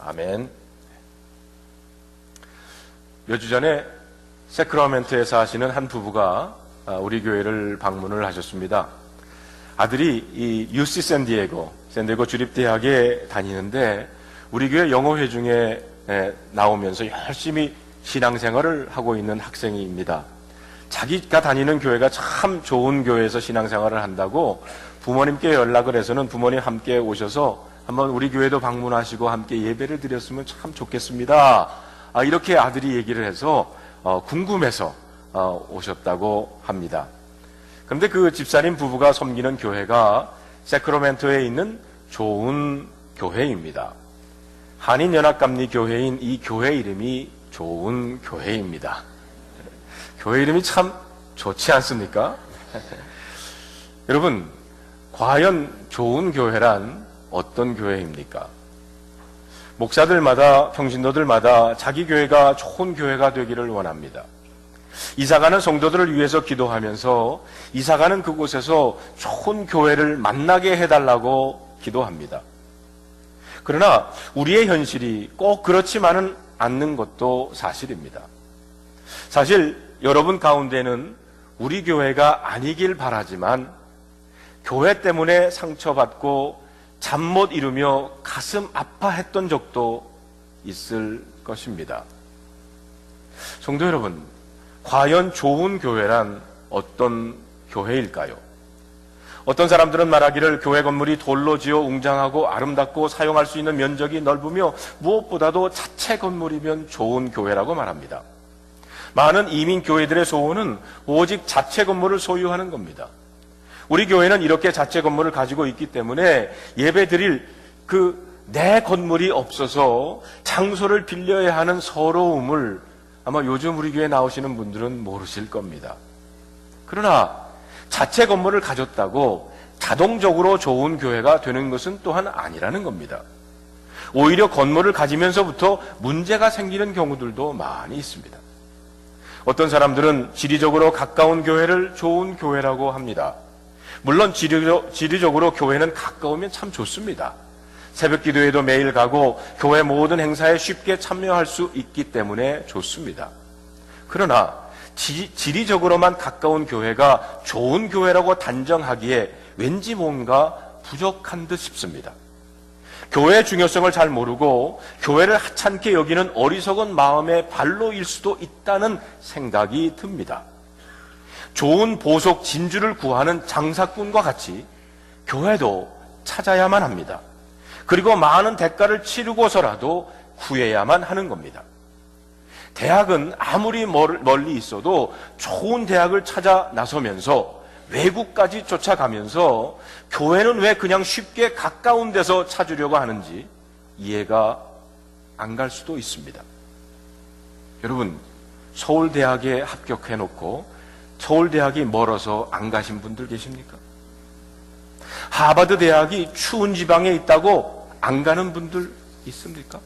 아멘. 몇 주 전에 세크라멘토에 사시는 한 부부가 우리 교회를 방문을 하셨습니다. 아들이 이 UC 샌디에고 주립대학에 다니는데 우리 교회 영어회중에 나오면서 열심히 신앙생활을 하고 있는 학생입니다. 자기가 다니는 교회가 참 좋은 교회에서 신앙생활을 한다고 부모님께 연락을 해서는 부모님 함께 오셔서 한번 우리 교회도 방문하시고 함께 예배를 드렸으면 참 좋겠습니다. 이렇게 아들이 얘기를 해서 궁금해서 오셨다고 합니다. 그런데 그 집사님 부부가 섬기는 교회가 세크라멘토에 있는 좋은 교회입니다. 한인연합감리교회인 이 교회 이름이 좋은 교회입니다. 교회 이름이 참 좋지 않습니까? 여러분, 과연 좋은 교회란 어떤 교회입니까? 목사들마다, 평신도들마다 자기 교회가 좋은 교회가 되기를 원합니다. 이사가는 성도들을 위해서 기도하면서 이사가는 그곳에서 좋은 교회를 만나게 해달라고 기도합니다. 그러나 우리의 현실이 꼭 그렇지만은 않는 것도 사실입니다. 사실 여러분 가운데는 우리 교회가 아니길 바라지만 교회 때문에 상처받고 잠 못 이루며 가슴 아파했던 적도 있을 것입니다. 성도 여러분, 과연 좋은 교회란 어떤 교회일까요? 어떤 사람들은 말하기를 교회 건물이 돌로 지어 웅장하고 아름답고 사용할 수 있는 면적이 넓으며 무엇보다도 자체 건물이면 좋은 교회라고 말합니다. 많은 이민 교회들의 소원은 오직 자체 건물을 소유하는 겁니다. 우리 교회는 이렇게 자체 건물을 가지고 있기 때문에 예배 드릴 내 건물이 없어서 장소를 빌려야 하는 서러움을 아마 요즘 우리 교회 나오시는 분들은 모르실 겁니다. 그러나 자체 건물을 가졌다고 자동적으로 좋은 교회가 되는 것은 또한 아니라는 겁니다. 오히려 건물을 가지면서부터 문제가 생기는 경우들도 많이 있습니다. 어떤 사람들은 지리적으로 가까운 교회를 좋은 교회라고 합니다. 물론 지리적으로 교회는 가까우면 참 좋습니다. 새벽 기도회도 매일 가고 교회 모든 행사에 쉽게 참여할 수 있기 때문에 좋습니다. 그러나 지리적으로만 가까운 교회가 좋은 교회라고 단정하기에 왠지 뭔가 부족한 듯 싶습니다. 교회의 중요성을 잘 모르고 교회를 하찮게 여기는 어리석은 마음의 발로일 수도 있다는 생각이 듭니다. 좋은 보석 진주를 구하는 장사꾼과 같이 교회도 찾아야만 합니다. 그리고 많은 대가를 치르고서라도 구해야만 하는 겁니다. 대학은 아무리 멀리 있어도 좋은 대학을 찾아 나서면서 외국까지 쫓아가면서 교회는 왜 그냥 쉽게 가까운 데서 찾으려고 하는지 이해가 안 갈 수도 있습니다. 여러분, 서울대학에 합격해놓고 서울대학이 멀어서 안 가신 분들 계십니까? 하버드 대학이 추운 지방에 있다고 안 가는 분들 있습니까?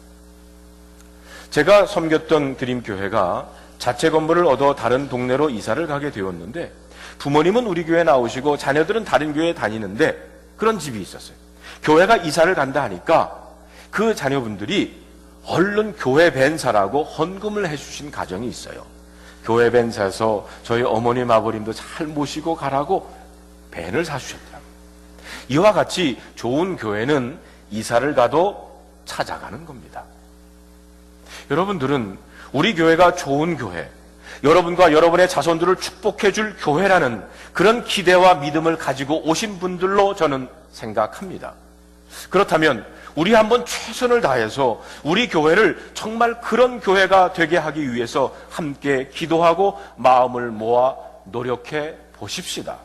제가 섬겼던 드림교회가 자체 건물을 얻어 다른 동네로 이사를 가게 되었는데 부모님은 우리 교회 나오시고 자녀들은 다른 교회에 다니는데 그런 집이 있었어요. 교회가 이사를 간다 하니까 그 자녀분들이 얼른 교회 벤사라고 헌금을 해주신 가정이 있어요. 교회 벤사에서 저희 어머님 아버님도 잘 모시고 가라고 벤을 사주셨더라고요. 이와 같이 좋은 교회는 이사를 가도 찾아가는 겁니다. 여러분들은 우리 교회가 좋은 교회, 여러분과 여러분의 자손들을 축복해 줄 교회라는 그런 기대와 믿음을 가지고 오신 분들로 저는 생각합니다. 그렇다면 우리 한번 최선을 다해서 우리 교회를 정말 그런 교회가 되게 하기 위해서 함께 기도하고 마음을 모아 노력해 보십시다.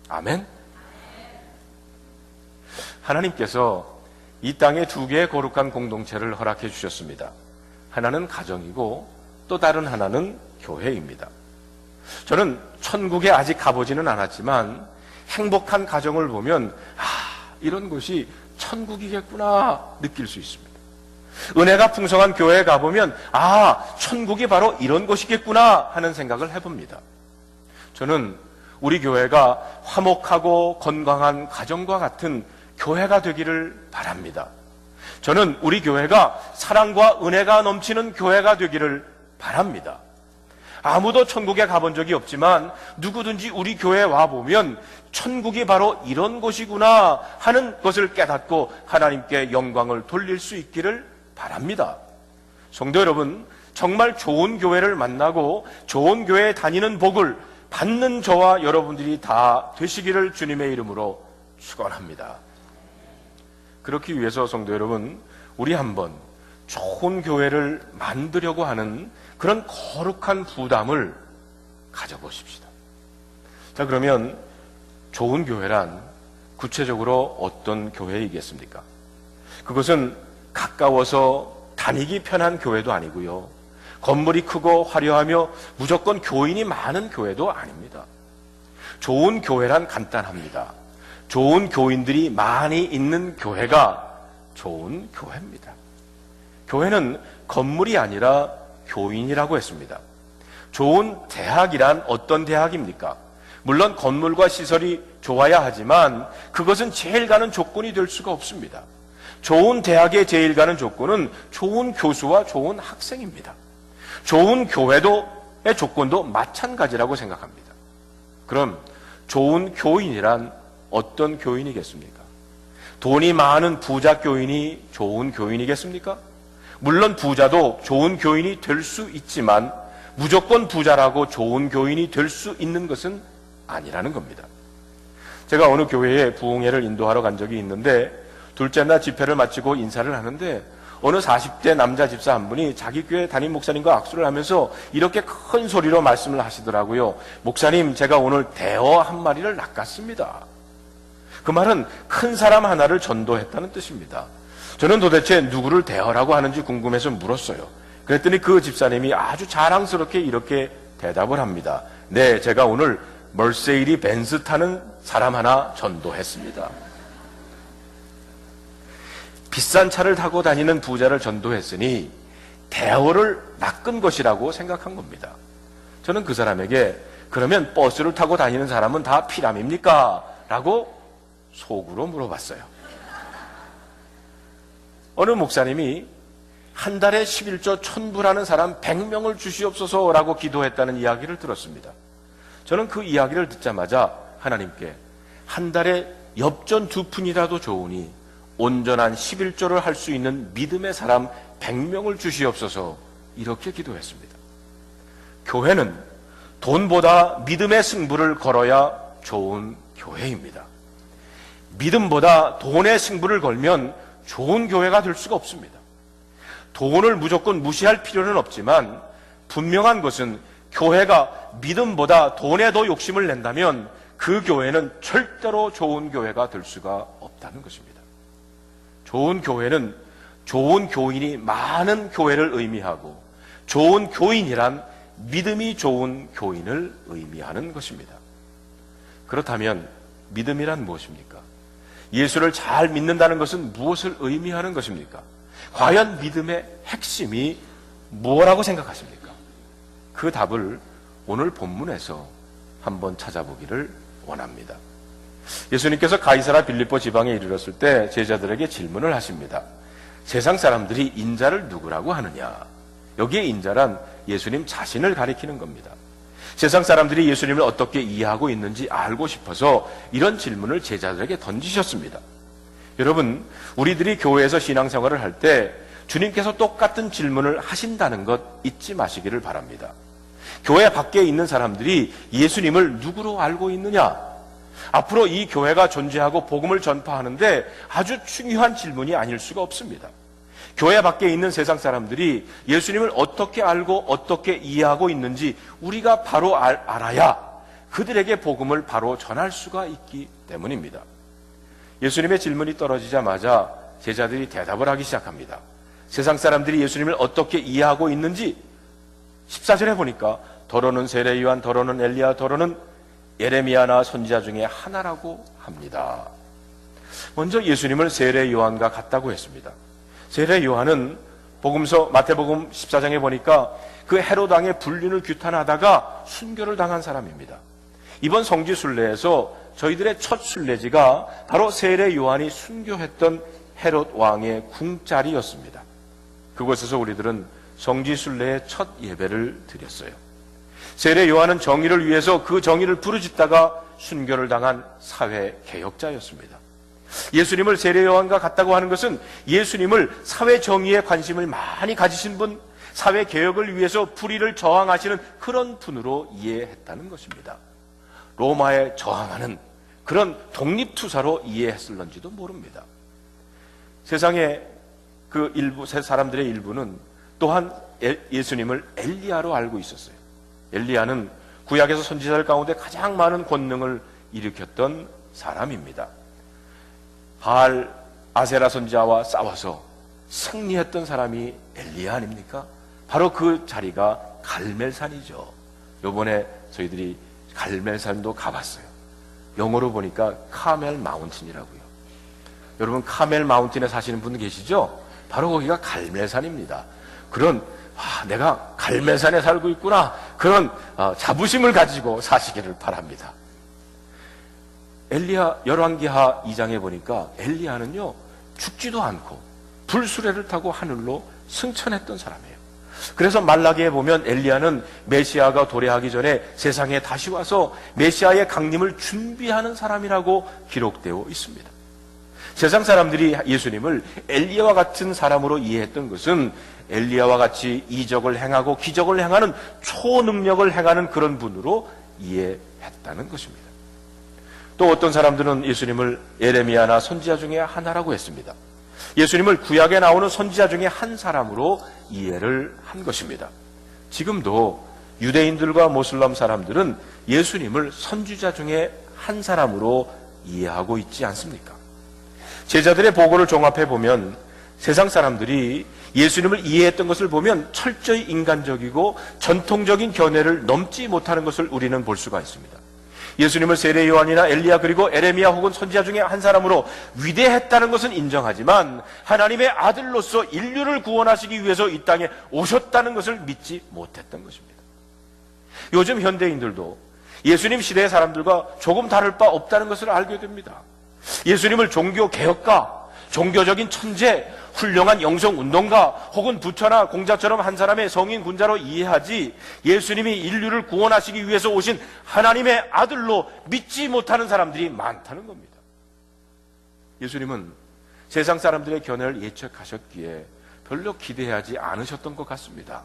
아멘. 하나님께서 이 땅에 두 개의 거룩한 공동체를 허락해 주셨습니다. 하나는 가정이고 또 다른 하나는 교회입니다. 저는 천국에 아직 가보지는 않았지만 행복한 가정을 보면 이런 곳이 천국이겠구나 느낄 수 있습니다. 은혜가 풍성한 교회에 가보면 천국이 바로 이런 곳이겠구나 하는 생각을 해봅니다. 저는 우리 교회가 화목하고 건강한 가정과 같은 교회가 되기를 바랍니다. 저는 우리 교회가 사랑과 은혜가 넘치는 교회가 되기를 바랍니다. 아무도 천국에 가본 적이 없지만 누구든지 우리 교회에 와보면 천국이 바로 이런 곳이구나 하는 것을 깨닫고 하나님께 영광을 돌릴 수 있기를 바랍니다. 성도 여러분, 정말 좋은 교회를 만나고 좋은 교회에 다니는 복을 받는 저와 여러분들이 다 되시기를 주님의 이름으로 축원합니다. 그렇기 위해서 성도 여러분, 우리 한번 좋은 교회를 만들려고 하는 그런 거룩한 부담을 가져보십시다. 자, 그러면 좋은 교회란 구체적으로 어떤 교회이겠습니까? 그것은 가까워서 다니기 편한 교회도 아니고요, 건물이 크고 화려하며 무조건 교인이 많은 교회도 아닙니다. 좋은 교회란 간단합니다. 좋은 교인들이 많이 있는 교회가 좋은 교회입니다. 교회는 건물이 아니라 교인이라고 했습니다. 좋은 대학이란 어떤 대학입니까? 물론 건물과 시설이 좋아야 하지만 그것은 제일 가는 조건이 될 수가 없습니다. 좋은 대학의 제일 가는 조건은 좋은 교수와 좋은 학생입니다. 좋은 교회의 조건도 마찬가지라고 생각합니다. 그럼 좋은 교인이란 어떤 교인이겠습니까? 돈이 많은 부자 교인이 좋은 교인이겠습니까? 물론 부자도 좋은 교인이 될 수 있지만 무조건 부자라고 좋은 교인이 될 수 있는 것은 아니라는 겁니다. 제가 어느 교회에 부흥회를 인도하러 간 적이 있는데 둘째 날 집회를 마치고 인사를 하는데 어느 40대 남자 집사 한 분이 자기 교회 담임 목사님과 악수를 하면서 이렇게 큰 소리로 말씀을 하시더라고요. 목사님, 제가 오늘 대어 한 마리를 낚았습니다. 그 말은 큰 사람 하나를 전도했다는 뜻입니다. 저는 도대체 누구를 대어라고 하는지 궁금해서 물었어요. 그랬더니 그 집사님이 아주 자랑스럽게 이렇게 대답을 합니다. 네, 제가 오늘 멀세이리 벤츠 타는 사람 하나 전도했습니다. 비싼 차를 타고 다니는 부자를 전도했으니 대어를 낚은 것이라고 생각한 겁니다. 저는 그 사람에게 그러면 버스를 타고 다니는 사람은 다 피람입니까? 라고 속으로 물어봤어요. 어느 목사님이 한 달에 11조 1000부라는 사람 100명을 주시옵소서라고 기도했다는 이야기를 들었습니다. 저는 그 이야기를 듣자마자 하나님께 한 달에 엽전 2푼이라도 좋으니 온전한 11조를 할 수 있는 믿음의 사람 100명을 주시옵소서 이렇게 기도했습니다. 교회는 돈보다 믿음의 승부를 걸어야 좋은 교회입니다. 믿음보다 돈의 승부를 걸면 좋은 교회가 될 수가 없습니다. 돈을 무조건 무시할 필요는 없지만 분명한 것은 교회가 믿음보다 돈에 더 욕심을 낸다면 그 교회는 절대로 좋은 교회가 될 수가 없다는 것입니다. 좋은 교회는 좋은 교인이 많은 교회를 의미하고 좋은 교인이란 믿음이 좋은 교인을 의미하는 것입니다. 그렇다면 믿음이란 무엇입니까? 예수를 잘 믿는다는 것은 무엇을 의미하는 것입니까? 과연 믿음의 핵심이 뭐라고 생각하십니까? 그 답을 오늘 본문에서 한번 찾아보기를 원합니다. 예수님께서 가이사라 빌립보 지방에 이르렀을 때 제자들에게 질문을 하십니다. 세상 사람들이 인자를 누구라고 하느냐? 여기에 인자란 예수님 자신을 가리키는 겁니다. 세상 사람들이 예수님을 어떻게 이해하고 있는지 알고 싶어서 이런 질문을 제자들에게 던지셨습니다. 여러분, 우리들이 교회에서 신앙생활을 할 때 주님께서 똑같은 질문을 하신다는 것 잊지 마시기를 바랍니다. 교회 밖에 있는 사람들이 예수님을 누구로 알고 있느냐? 앞으로 이 교회가 존재하고 복음을 전파하는데 아주 중요한 질문이 아닐 수가 없습니다. 교회 밖에 있는 세상 사람들이 예수님을 어떻게 알고 어떻게 이해하고 있는지 우리가 바로 알아야 그들에게 복음을 바로 전할 수가 있기 때문입니다. 예수님의 질문이 떨어지자마자 제자들이 대답을 하기 시작합니다. 세상 사람들이 예수님을 어떻게 이해하고 있는지 14절에 보니까 더러는 세례 요한, 더러는 엘리야, 더러는 예레미야나 선지자 중에 하나라고 합니다. 먼저 예수님을 세례 요한과 같다고 했습니다. 세례 요한은 복음서 마태복음 14장에 보니까 그 헤롯 왕의 불륜을 규탄하다가 순교를 당한 사람입니다. 이번 성지 순례에서 저희들의 첫 순례지가 바로 세례 요한이 순교했던 헤롯 왕의 궁짜리였습니다. 그곳에서 우리들은 성지순례의 첫 예배를 드렸어요. 세례 요한은 정의를 위해서 그 정의를 부르짖다가 순교를 당한 사회 개혁자였습니다. 예수님을 세례 요한과 같다고 하는 것은 예수님을 사회 정의에 관심을 많이 가지신 분, 사회 개혁을 위해서 불의를 저항하시는 그런 분으로 이해했다는 것입니다. 로마에 저항하는 그런 독립투사로 이해했을런지도 모릅니다. 세상의 그 일부 사람들의 일부는 또한 예수님을 엘리야로 알고 있었어요. 엘리야는 구약에서 선지자들 가운데 가장 많은 권능을 일으켰던 사람입니다. 바알 아세라 선지자와 싸워서 승리했던 사람이 엘리야 아닙니까? 바로 그 자리가 갈멜산이죠. 요번에 저희들이 갈멜산도 가봤어요. 영어로 보니까 카멜 마운틴이라고요. 여러분 카멜 마운틴에 사시는 분 계시죠? 바로 거기가 갈멜산입니다. 그런 내가 갈멜산에 살고 있구나 그런 자부심을 가지고 사시기를 바랍니다. 엘리야 열왕기하 2장에 보니까 엘리야는요 죽지도 않고 불수레를 타고 하늘로 승천했던 사람이에요. 그래서 말라기에 보면 엘리야는 메시아가 도래하기 전에 세상에 다시 와서 메시아의 강림을 준비하는 사람이라고 기록되어 있습니다. 세상 사람들이 예수님을 엘리야와 같은 사람으로 이해했던 것은 엘리야와 같이 이적을 행하고 기적을 행하는 초능력을 행하는 그런 분으로 이해했다는 것입니다. 또 어떤 사람들은 예수님을 예레미야나 선지자 중에 하나라고 했습니다. 예수님을 구약에 나오는 선지자 중에 한 사람으로 이해를 한 것입니다. 지금도 유대인들과 모슬람 사람들은 예수님을 선지자 중에 한 사람으로 이해하고 있지 않습니까? 제자들의 보고를 종합해 보면 세상 사람들이 예수님을 이해했던 것을 보면 철저히 인간적이고 전통적인 견해를 넘지 못하는 것을 우리는 볼 수가 있습니다. 예수님을 세례 요한이나 엘리야 그리고 에레미야 혹은 선지자 중에 한 사람으로 위대했다는 것은 인정하지만 하나님의 아들로서 인류를 구원하시기 위해서 이 땅에 오셨다는 것을 믿지 못했던 것입니다. 요즘 현대인들도 예수님 시대의 사람들과 조금 다를 바 없다는 것을 알게 됩니다. 예수님을 종교 개혁가, 종교적인 천재, 훌륭한 영성운동가 혹은 부처나 공자처럼 한 사람의 성인 군자로 이해하지 예수님이 인류를 구원하시기 위해서 오신 하나님의 아들로 믿지 못하는 사람들이 많다는 겁니다. 예수님은 세상 사람들의 견해를 예측하셨기에 별로 기대하지 않으셨던 것 같습니다.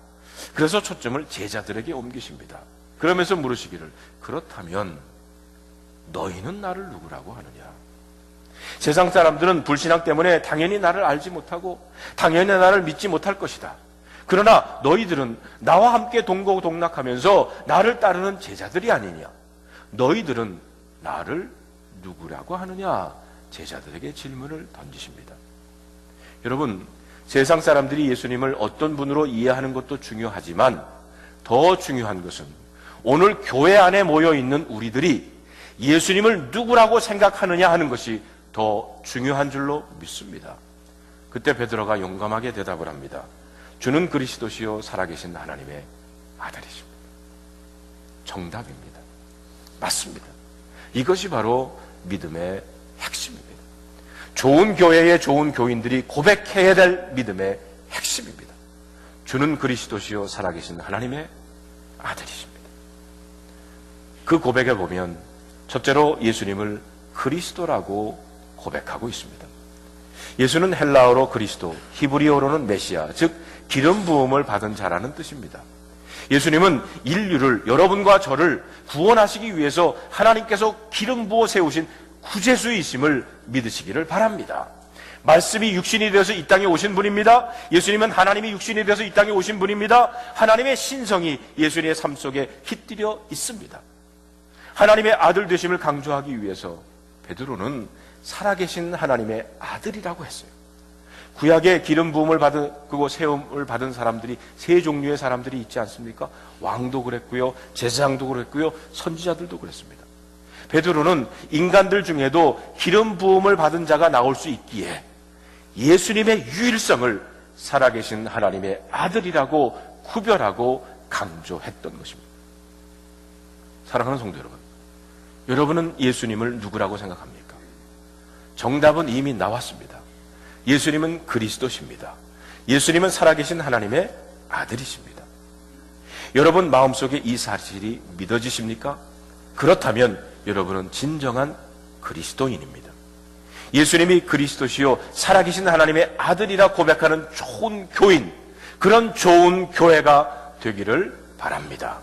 그래서 초점을 제자들에게 옮기십니다. 그러면서 물으시기를 그렇다면 너희는 나를 누구라고 하느냐? 세상 사람들은 불신앙 때문에 당연히 나를 알지 못하고 당연히 나를 믿지 못할 것이다. 그러나 너희들은 나와 함께 동고동락하면서 나를 따르는 제자들이 아니냐? 너희들은 나를 누구라고 하느냐? 제자들에게 질문을 던지십니다. 여러분, 세상 사람들이 예수님을 어떤 분으로 이해하는 것도 중요하지만 더 중요한 것은 오늘 교회 안에 모여있는 우리들이 예수님을 누구라고 생각하느냐 하는 것이 더 중요한 줄로 믿습니다. 그때 베드로가 용감하게 대답을 합니다. 주는 그리스도시요 살아계신 하나님의 아들이십니다. 정답입니다. 맞습니다. 이것이 바로 믿음의 핵심입니다. 좋은 교회의 좋은 교인들이 고백해야 될 믿음의 핵심입니다. 주는 그리스도시요 살아계신 하나님의 아들이십니다. 그 고백에 보면 첫째로 예수님을 그리스도라고 고백하고 있습니다. 예수는 헬라어로 그리스도, 히브리어로는 메시아, 즉 기름 부음을 받은 자라는 뜻입니다. 예수님은 인류를, 여러분과 저를 구원하시기 위해서 하나님께서 기름 부어 세우신 구제수이심을 믿으시기를 바랍니다. 말씀이 육신이 되어서 이 땅에 오신 분입니다. 예수님은 하나님이 육신이 되어서 이 땅에 오신 분입니다. 하나님의 신성이 예수님의 삶 속에 깃들여 있습니다. 하나님의 아들 되심을 강조하기 위해서 베드로는 살아계신 하나님의 아들이라고 했어요. 구약에 기름 부음을 받고 세움을 받은 사람들이 세 종류의 사람들이 있지 않습니까? 왕도 그랬고요, 제사장도 그랬고요, 선지자들도 그랬습니다. 베드로는 인간들 중에도 기름 부음을 받은 자가 나올 수 있기에 예수님의 유일성을 살아계신 하나님의 아들이라고 구별하고 강조했던 것입니다. 사랑하는 성도 여러분, 여러분은 예수님을 누구라고 생각합니까? 정답은 이미 나왔습니다. 예수님은 그리스도십니다. 예수님은 살아계신 하나님의 아들이십니다. 여러분 마음속에 이 사실이 믿어지십니까? 그렇다면 여러분은 진정한 그리스도인입니다. 예수님이 그리스도시요 살아계신 하나님의 아들이라 고백하는 좋은 교인, 그런 좋은 교회가 되기를 바랍니다.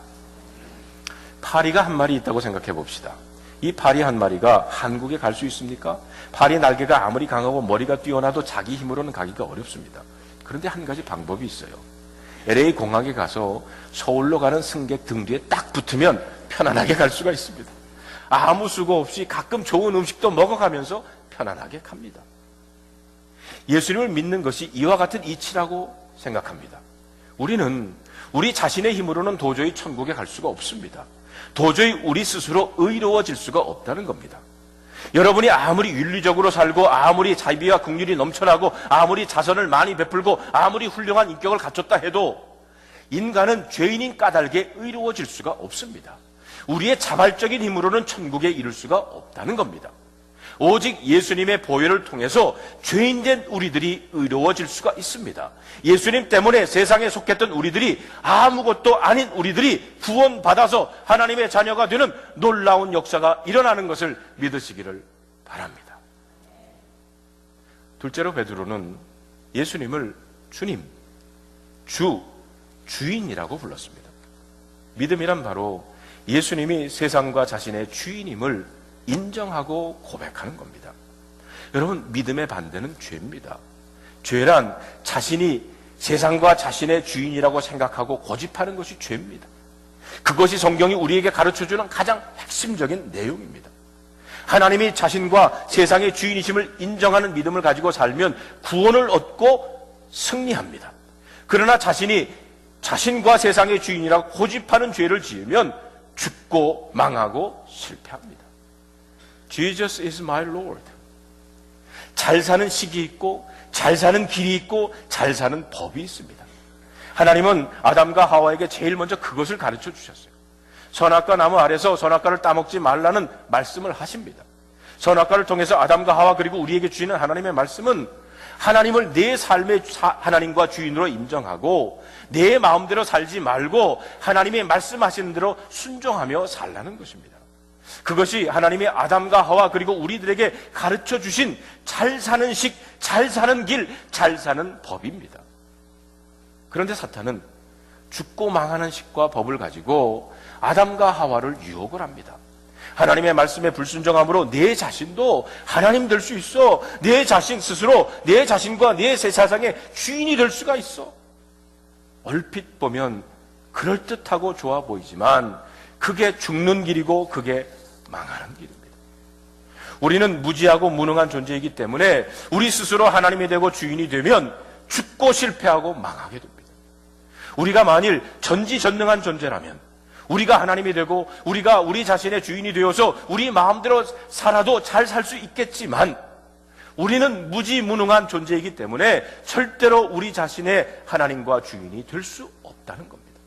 파리가 한 마리 있다고 생각해 봅시다. 이 파리 한 마리가 한국에 갈 수 있습니까? 파리 날개가 아무리 강하고 머리가 뛰어나도 자기 힘으로는 가기가 어렵습니다. 그런데 한 가지 방법이 있어요. LA 공항에 가서 서울로 가는 승객 등 뒤에 딱 붙으면 편안하게 갈 수가 있습니다. 아무 수고 없이 가끔 좋은 음식도 먹어가면서 편안하게 갑니다. 예수님을 믿는 것이 이와 같은 이치라고 생각합니다. 우리는 우리 자신의 힘으로는 도저히 천국에 갈 수가 없습니다. 도저히 우리 스스로 의로워질 수가 없다는 겁니다. 여러분이 아무리 윤리적으로 살고 아무리 자비와 긍휼이 넘쳐나고 아무리 자선을 많이 베풀고 아무리 훌륭한 인격을 갖췄다 해도 인간은 죄인인 까닭에 의로워질 수가 없습니다. 우리의 자발적인 힘으로는 천국에 이를 수가 없다는 겁니다. 오직 예수님의 보혈을 통해서 죄인된 우리들이 의로워질 수가 있습니다. 예수님 때문에 세상에 속했던 우리들이 아무것도 아닌 우리들이 구원받아서 하나님의 자녀가 되는 놀라운 역사가 일어나는 것을 믿으시기를 바랍니다. 둘째로 베드로는 예수님을 주님, 주, 주인이라고 불렀습니다. 믿음이란 바로 예수님이 세상과 자신의 주인임을 인정하고 고백하는 겁니다. 여러분, 믿음의 반대는 죄입니다. 죄란 자신이 세상과 자신의 주인이라고 생각하고 고집하는 것이 죄입니다. 그것이 성경이 우리에게 가르쳐주는 가장 핵심적인 내용입니다. 하나님이 자신과 세상의 주인이심을 인정하는 믿음을 가지고 살면 구원을 얻고 승리합니다. 그러나 자신이 자신과 세상의 주인이라고 고집하는 죄를 지으면 죽고 망하고 실패합니다. Jesus is my Lord. 잘 사는 시기 있고 잘 사는 길이 있고 잘 사는 법이 있습니다. 하나님은 아담과 하와에게 제일 먼저 그것을 가르쳐 주셨어요. 선악과 나무 아래서 선악과를 따먹지 말라는 말씀을 하십니다. 선악과를 통해서 아담과 하와 그리고 우리에게 주시는 하나님의 말씀은 하나님을 내 삶의 하나님과 주인으로 인정하고 내 마음대로 살지 말고 하나님의 말씀하시는 대로 순종하며 살라는 것입니다. 그것이 하나님의 아담과 하와 그리고 우리들에게 가르쳐 주신 잘 사는 식, 잘 사는 길, 잘 사는 법입니다. 그런데 사탄은 죽고 망하는 식과 법을 가지고 아담과 하와를 유혹을 합니다. 하나님의 말씀에 불순종함으로 내 자신도 하나님 될 수 있어. 내 자신 스스로 내 자신과 내 세상의 주인이 될 수가 있어. 얼핏 보면 그럴듯하고 좋아 보이지만 그게 죽는 길이고 그게 망하는 길입니다. 우리는 무지하고 무능한 존재이기 때문에 우리 스스로 하나님이 되고 주인이 되면 죽고 실패하고 망하게 됩니다. 우리가 만일 전지전능한 존재라면 우리가 하나님이 되고 우리가 우리 자신의 주인이 되어서 우리 마음대로 살아도 잘 살 수 있겠지만 우리는 무지무능한 존재이기 때문에 절대로 우리 자신의 하나님과 주인이 될 수 없다는 겁니다.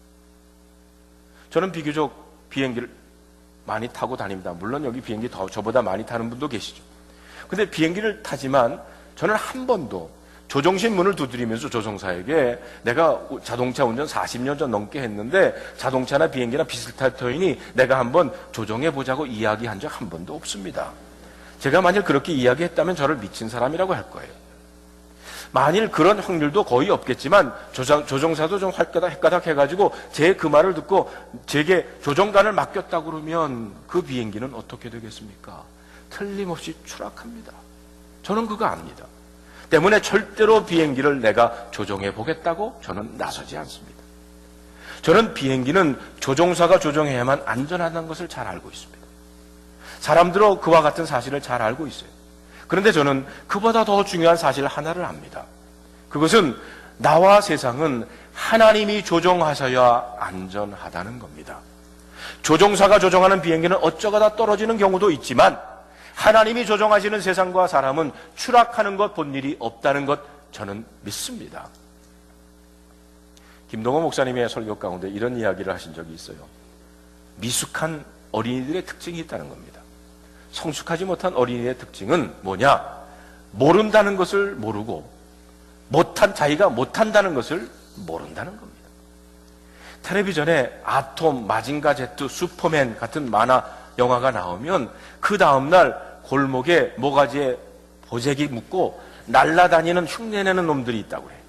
저는 비교적 비행기를 많이 타고 다닙니다. 물론 여기 비행기 저보다 많이 타는 분도 계시죠. 근데 비행기를 타지만 저는 한 번도 조종실 문을 두드리면서 조종사에게 내가 자동차 운전 40년 전 넘게 했는데 자동차나 비행기나 비슷할 터이니 내가 한번 조종해보자고 이야기한 적 한 번도 없습니다. 제가 만일 그렇게 이야기했다면 저를 미친 사람이라고 할 거예요. 만일 그런 확률도 거의 없겠지만 조종사도 좀 헷가닥 해가지고 제 그 말을 듣고 제게 조종관을 맡겼다고 그러면 그 비행기는 어떻게 되겠습니까? 틀림없이 추락합니다. 저는 그거 압니다. 때문에 절대로 비행기를 내가 조종해 보겠다고 저는 나서지 않습니다. 저는 비행기는 조종사가 조종해야만 안전하다는 것을 잘 알고 있습니다. 사람들은 그와 같은 사실을 잘 알고 있어요. 그런데 저는 그보다 더 중요한 사실 하나를 압니다. 그것은 나와 세상은 하나님이 조종하셔야 안전하다는 겁니다. 조종사가 조종하는 비행기는 어쩌다 떨어지는 경우도 있지만 하나님이 조종하시는 세상과 사람은 추락하는 것 본 일이 없다는 것 저는 믿습니다. 김동호 목사님의 설교 가운데 이런 이야기를 하신 적이 있어요. 미숙한 어린이들의 특징이 있다는 겁니다. 성숙하지 못한 어린이의 특징은 뭐냐? 모른다는 것을 모르고 자기가 못한다는 것을 모른다는 겁니다. 텔레비전에 아톰, 마징가 제트, 슈퍼맨 같은 만화 영화가 나오면 그 다음날 골목에 모가지에 보재기 묶고 날아다니는 흉내내는 놈들이 있다고 해요.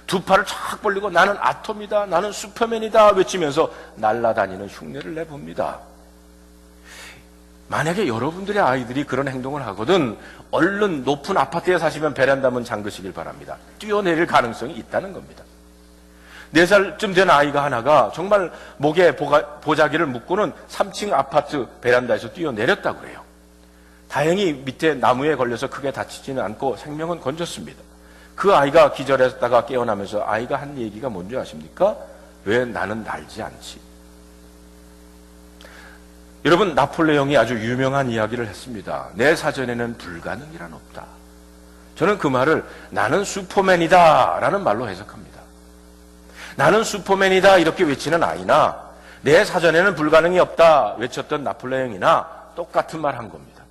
두 팔을 쫙 벌리고 나는 아톰이다, 나는 슈퍼맨이다 외치면서 날아다니는 흉내를 내봅니다. 만약에 여러분들의 아이들이 그런 행동을 하거든 얼른 높은 아파트에 사시면 베란다 문 잠그시길 바랍니다. 뛰어내릴 가능성이 있다는 겁니다. 4살쯤 된 아이가 하나가 정말 목에 보자기를 묶고는 3층 아파트 베란다에서 뛰어내렸다고 그래요. 다행히 밑에 나무에 걸려서 크게 다치지는 않고 생명은 건졌습니다. 그 아이가 기절했다가 깨어나면서 아이가 한 얘기가 뭔지 아십니까? 왜 나는 날지 않지? 여러분, 나폴레옹이 아주 유명한 이야기를 했습니다. 내 사전에는 불가능이란 없다. 저는 그 말을 나는 슈퍼맨이다 라는 말로 해석합니다. 나는 슈퍼맨이다 이렇게 외치는 아이나 내 사전에는 불가능이 없다 외쳤던 나폴레옹이나 똑같은 말 한 겁니다.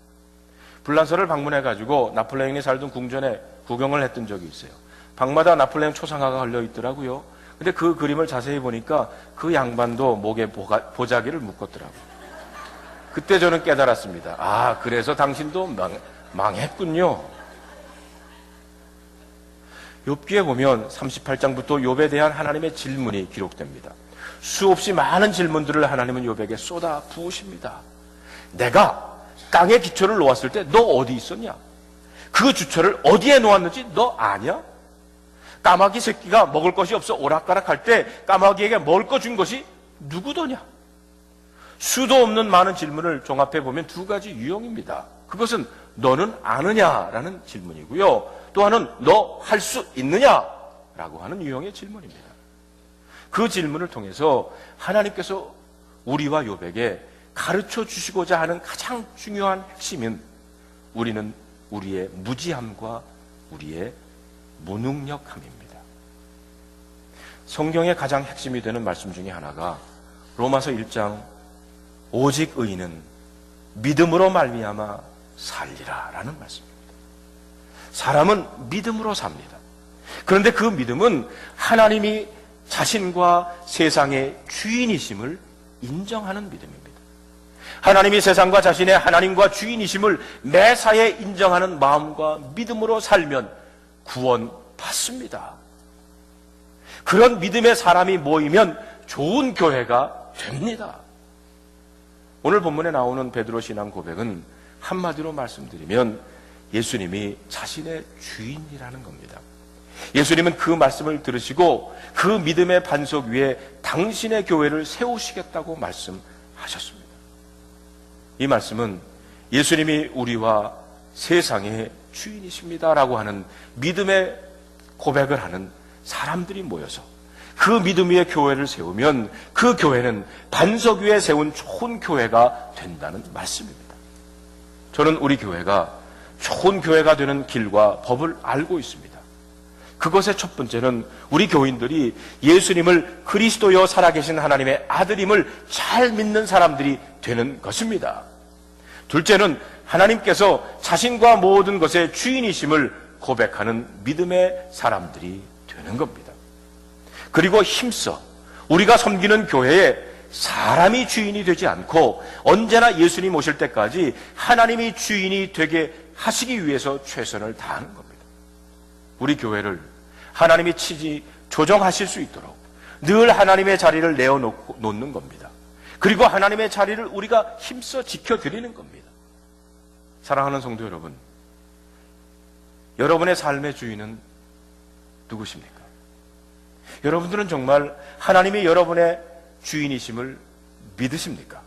불란서를 방문해가지고 나폴레옹이 살던 궁전에 구경을 했던 적이 있어요. 방마다 나폴레옹 초상화가 걸려 있더라고요. 근데 그 그림을 자세히 보니까 그 양반도 목에 보자기를 묶었더라고요. 그때 저는 깨달았습니다. 아, 그래서 당신도 망했군요. 욥기에 보면 38장부터 욥에 대한 하나님의 질문이 기록됩니다. 수없이 많은 질문들을 하나님은 욥에게 쏟아 부으십니다. 내가 땅에 기초를 놓았을 때 너 어디 있었냐? 그 주처를 어디에 놓았는지 너 아냐? 까마귀 새끼가 먹을 것이 없어 오락가락할 때 까마귀에게 먹을 거 준 것이 누구더냐? 수도 없는 많은 질문을 종합해 보면 두 가지 유형입니다. 그것은 너는 아느냐라는 질문이고요. 또 하나는 너 할 수 있느냐라고 하는 유형의 질문입니다. 그 질문을 통해서 하나님께서 우리와 욥에게 가르쳐 주시고자 하는 가장 중요한 핵심은 우리는 우리의 무지함과 우리의 무능력함입니다. 성경의 가장 핵심이 되는 말씀 중에 하나가 로마서 1장 오직 의인은 믿음으로 말미암아 살리라 라는 말씀입니다. 사람은 믿음으로 삽니다. 그런데 그 믿음은 하나님이 자신과 세상의 주인이심을 인정하는 믿음입니다. 하나님이 세상과 자신의 하나님과 주인이심을 매사에 인정하는 마음과 믿음으로 살면 구원받습니다. 그런 믿음의 사람이 모이면 좋은 교회가 됩니다. 오늘 본문에 나오는 베드로 신앙 고백은 한마디로 말씀드리면 예수님이 자신의 주인이라는 겁니다. 예수님은 그 말씀을 들으시고 그 믿음의 반석 위에 당신의 교회를 세우시겠다고 말씀하셨습니다. 이 말씀은 예수님이 우리와 세상의 주인이십니다라고 하는 믿음의 고백을 하는 사람들이 모여서 그 믿음 위에 교회를 세우면 그 교회는 반석 위에 세운 좋은 교회가 된다는 말씀입니다. 저는 우리 교회가 좋은 교회가 되는 길과 법을 알고 있습니다. 그것의 첫 번째는 우리 교인들이 예수님을 그리스도여 살아계신 하나님의 아들임을 잘 믿는 사람들이 되는 것입니다. 둘째는 하나님께서 자신과 모든 것의 주인이심을 고백하는 믿음의 사람들이 되는 겁니다. 그리고 힘써 우리가 섬기는 교회에 사람이 주인이 되지 않고 언제나 예수님 오실 때까지 하나님이 주인이 되게 하시기 위해서 최선을 다하는 겁니다. 우리 교회를 하나님이 조정하실 수 있도록 늘 하나님의 자리를 내어놓는 겁니다. 그리고 하나님의 자리를 우리가 힘써 지켜드리는 겁니다. 사랑하는 성도 여러분, 여러분의 삶의 주인은 누구십니까? 여러분들은 정말 하나님이 여러분의 주인이심을 믿으십니까?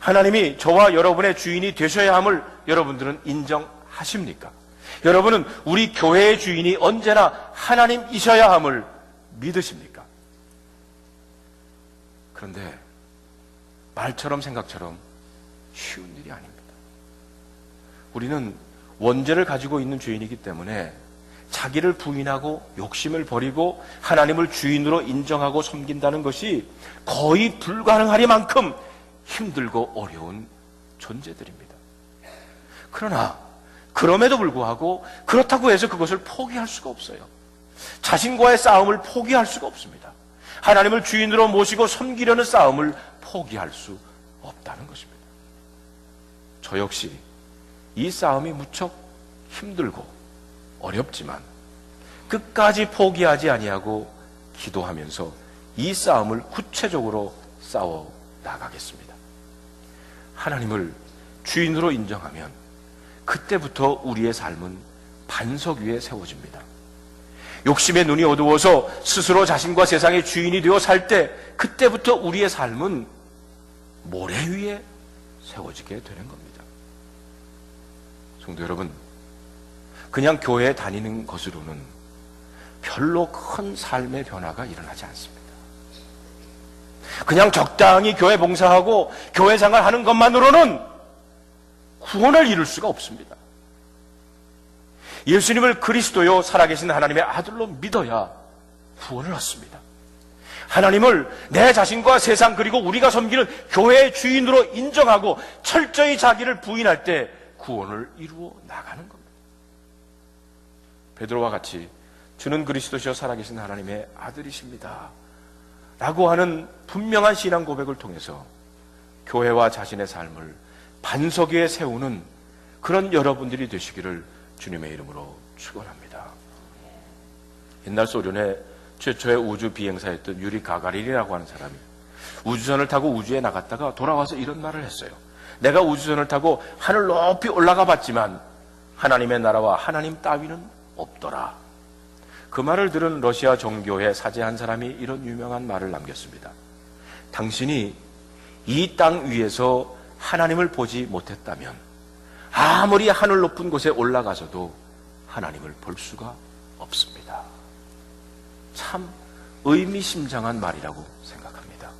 하나님이 저와 여러분의 주인이 되셔야 함을 여러분들은 인정하십니까? 여러분은 우리 교회의 주인이 언제나 하나님이셔야 함을 믿으십니까? 그런데 말처럼 생각처럼 쉬운 일이 아닙니다. 우리는 원죄를 가지고 있는 죄인이기 때문에 자기를 부인하고 욕심을 버리고 하나님을 주인으로 인정하고 섬긴다는 것이 거의 불가능하리만큼 힘들고 어려운 존재들입니다. 그러나 그럼에도 불구하고 그렇다고 해서 그것을 포기할 수가 없어요. 자신과의 싸움을 포기할 수가 없습니다. 하나님을 주인으로 모시고 섬기려는 싸움을 포기할 수 없다는 것입니다. 저 역시 이 싸움이 무척 힘들고 어렵지만 끝까지 포기하지 아니하고 기도하면서 이 싸움을 구체적으로 싸워 나가겠습니다. 하나님을 주인으로 인정하면 그때부터 우리의 삶은 반석 위에 세워집니다. 욕심의 눈이 어두워서 스스로 자신과 세상의 주인이 되어 살 때 그때부터 우리의 삶은 모래 위에 세워지게 되는 겁니다. 성도 여러분, 그냥 교회에 다니는 것으로는 별로 큰 삶의 변화가 일어나지 않습니다. 그냥 적당히 교회 봉사하고 교회 생활하는 것만으로는 구원을 이룰 수가 없습니다. 예수님을 그리스도요 살아계신 하나님의 아들로 믿어야 구원을 얻습니다. 하나님을 내 자신과 세상 그리고 우리가 섬기는 교회의 주인으로 인정하고 철저히 자기를 부인할 때 구원을 이루어 나가는 겁니다. 베드로와 같이 주는 그리스도시요 살아계신 하나님의 아들이십니다 라고 하는 분명한 신앙 고백을 통해서 교회와 자신의 삶을 반석 위에 세우는 그런 여러분들이 되시기를 주님의 이름으로 축원합니다. 옛날 소련의 최초의 우주 비행사였던 유리 가가린이라고 하는 사람이 우주선을 타고 우주에 나갔다가 돌아와서 이런 말을 했어요. 내가 우주선을 타고 하늘 높이 올라가 봤지만 하나님의 나라와 하나님 따위는 없더라. 그 말을 들은 러시아 정교회 사제 한 사람이 이런 유명한 말을 남겼습니다. 당신이 이 땅 위에서 하나님을 보지 못했다면 아무리 하늘 높은 곳에 올라가서도 하나님을 볼 수가 없습니다. 참 의미심장한 말이라고 생각합니다.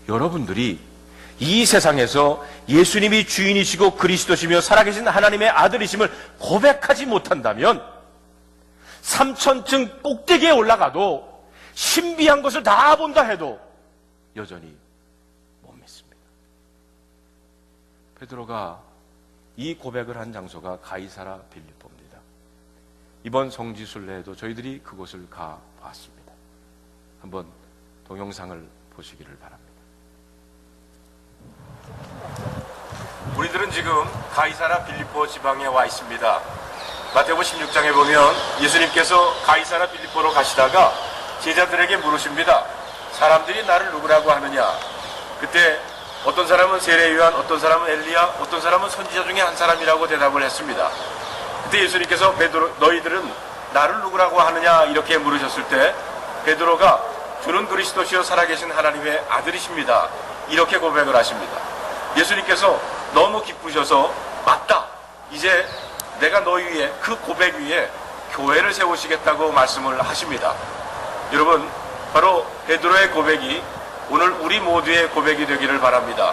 여러분들이 이 세상에서 예수님이 주인이시고 그리스도시며 살아계신 하나님의 아들이심을 고백하지 못한다면 3000층 꼭대기에 올라가도 신비한 것을 다 본다 해도 여전히 못 믿습니다. 베드로가 이 고백을 한 장소가 가이사라 빌립보입니다. 이번 성지순례에도 저희들이 그곳을 가봤습니다. 한번 동영상을 보시기를 바랍니다. 우리들은 지금 가이사라 빌립보 지방에 와 있습니다. 마태복음 16장에 보면 예수님께서 가이사라 빌립보로 가시다가 제자들에게 물으십니다. 사람들이 나를 누구라고 하느냐? 그때 어떤 사람은 세례 요한, 어떤 사람은 엘리야, 어떤 사람은 선지자 중에 한 사람이라고 대답을 했습니다. 그때 예수님께서 베드로, 너희들은 나를 누구라고 하느냐? 이렇게 물으셨을 때 베드로가 주는 그리스도시요 살아계신 하나님의 아들이십니다. 이렇게 고백을 하십니다. 예수님께서 너무 기쁘셔서 맞다. 이제 내가 너희 위에 그 고백 위에 교회를 세우시겠다고 말씀을 하십니다. 여러분, 바로 베드로의 고백이 오늘 우리 모두의 고백이 되기를 바랍니다.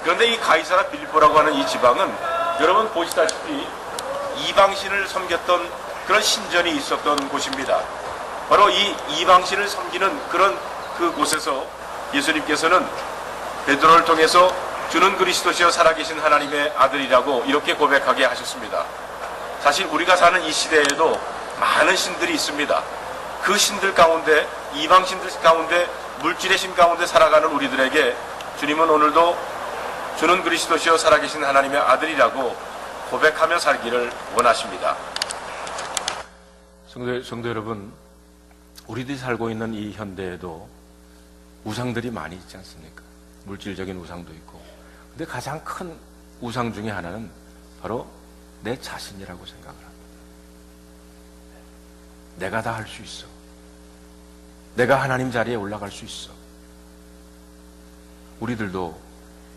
그런데 이 가이사라 빌립보라고 하는 이 지방은 여러분 보시다시피 이방신을 섬겼던 그런 신전이 있었던 곳입니다. 바로 이 이방신을 섬기는 그런 그곳에서 예수님께서는 베드로를 통해서 주는 그리스도시여 살아계신 하나님의 아들이라고 이렇게 고백하게 하셨습니다. 사실 우리가 사는 이 시대에도 많은 신들이 있습니다. 그 신들 가운데, 이방 신들 가운데, 물질의 신 가운데 살아가는 우리들에게 주님은 오늘도 주는 그리스도시여 살아계신 하나님의 아들이라고 고백하며 살기를 원하십니다. 성도 여러분, 우리들이 살고 있는 이 현대에도 우상들이 많이 있지 않습니까? 물질적인 우상도 있고. 근데 가장 큰 우상 중에 하나는 바로 내 자신이라고 생각을 합니다. 내가 다 할 수 있어. 내가 하나님 자리에 올라갈 수 있어. 우리들도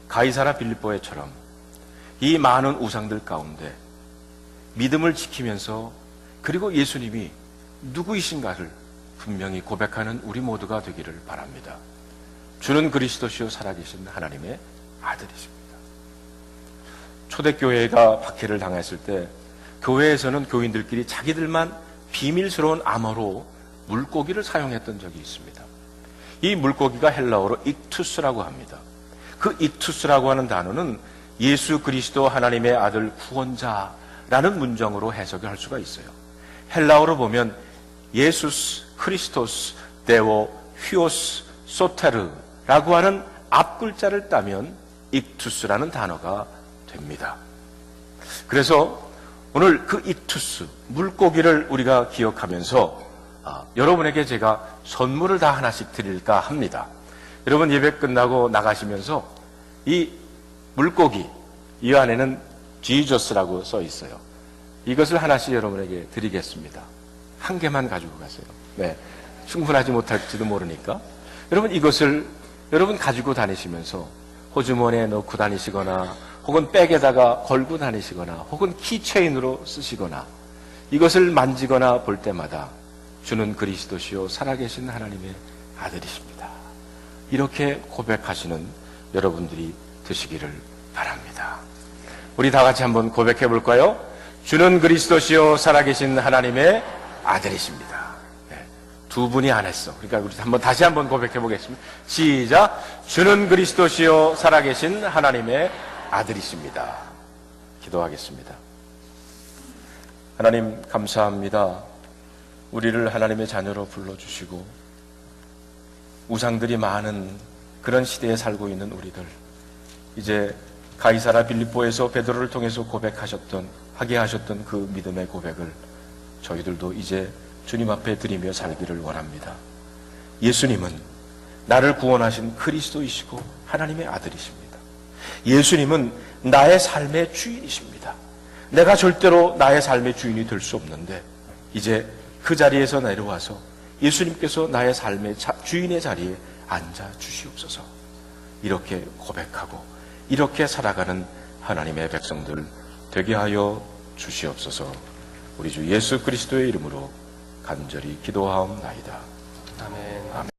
가이사라 빌립보에처럼 이 많은 우상들 가운데 믿음을 지키면서 그리고 예수님이 누구이신가를 분명히 고백하는 우리 모두가 되기를 바랍니다. 주는 그리스도시요 살아계신 하나님의 아들이십니다. 초대교회가 박해를 당했을 때 교회에서는 교인들끼리 자기들만 비밀스러운 암호로 물고기를 사용했던 적이 있습니다. 이 물고기가 헬라어로 익투스라고 합니다. 그 익투스라고 하는 단어는 예수 그리스도 하나님의 아들 구원자라는 라는 문장으로 해석을 할 수가 있어요. 헬라어로 보면 예수스, 크리스토스, 데오, 휘오스, 소테르라고 하는 앞 글자를 따면 익투스라는 단어가 됩니다. 그래서 오늘 그 익투스, 물고기를 우리가 기억하면서 여러분에게 제가 선물을 다 하나씩 드릴까 합니다. 여러분 예배 끝나고 나가시면서 이 물고기, 이 안에는 지저스라고 써 있어요. 이것을 하나씩 여러분에게 드리겠습니다. 한 개만 가지고 가세요. 네, 충분하지 못할지도 모르니까. 여러분 이것을 여러분 가지고 다니시면서 호주머니에 넣고 다니시거나 혹은 백에다가 걸고 다니시거나 혹은 키체인으로 쓰시거나 이것을 만지거나 볼 때마다 주는 그리스도시요 살아계신 하나님의 아들이십니다. 이렇게 고백하시는 여러분들이 되시기를 바랍니다. 우리 다 같이 한번 고백해 볼까요? 주는 그리스도시요 살아계신 하나님의 아들이십니다. 네, 두 분이 안 했어. 그러니까 우리 다시 한번 고백해 보겠습니다. 시작. 주는 그리스도시요 살아계신 하나님의 아들이십니다. 기도하겠습니다. 하나님 감사합니다. 우리를 하나님의 자녀로 불러주시고 우상들이 많은 그런 시대에 살고 있는 우리들, 이제 가이사라 빌립보에서 베드로를 통해서 하게 하셨던 그 믿음의 고백을 저희들도 이제 주님 앞에 드리며 살기를 원합니다. 예수님은 나를 구원하신 그리스도이시고 하나님의 아들이십니다. 예수님은 나의 삶의 주인이십니다. 내가 절대로 나의 삶의 주인이 될 수 없는데 이제 그 자리에서 내려와서 예수님께서 나의 삶의 주인의 자리에 앉아 주시옵소서. 이렇게 고백하고 이렇게 살아가는 하나님의 백성들 되게 하여 주시옵소서. 우리 주 예수 그리스도의 이름으로 간절히 기도하옵나이다. 아멘. 아멘.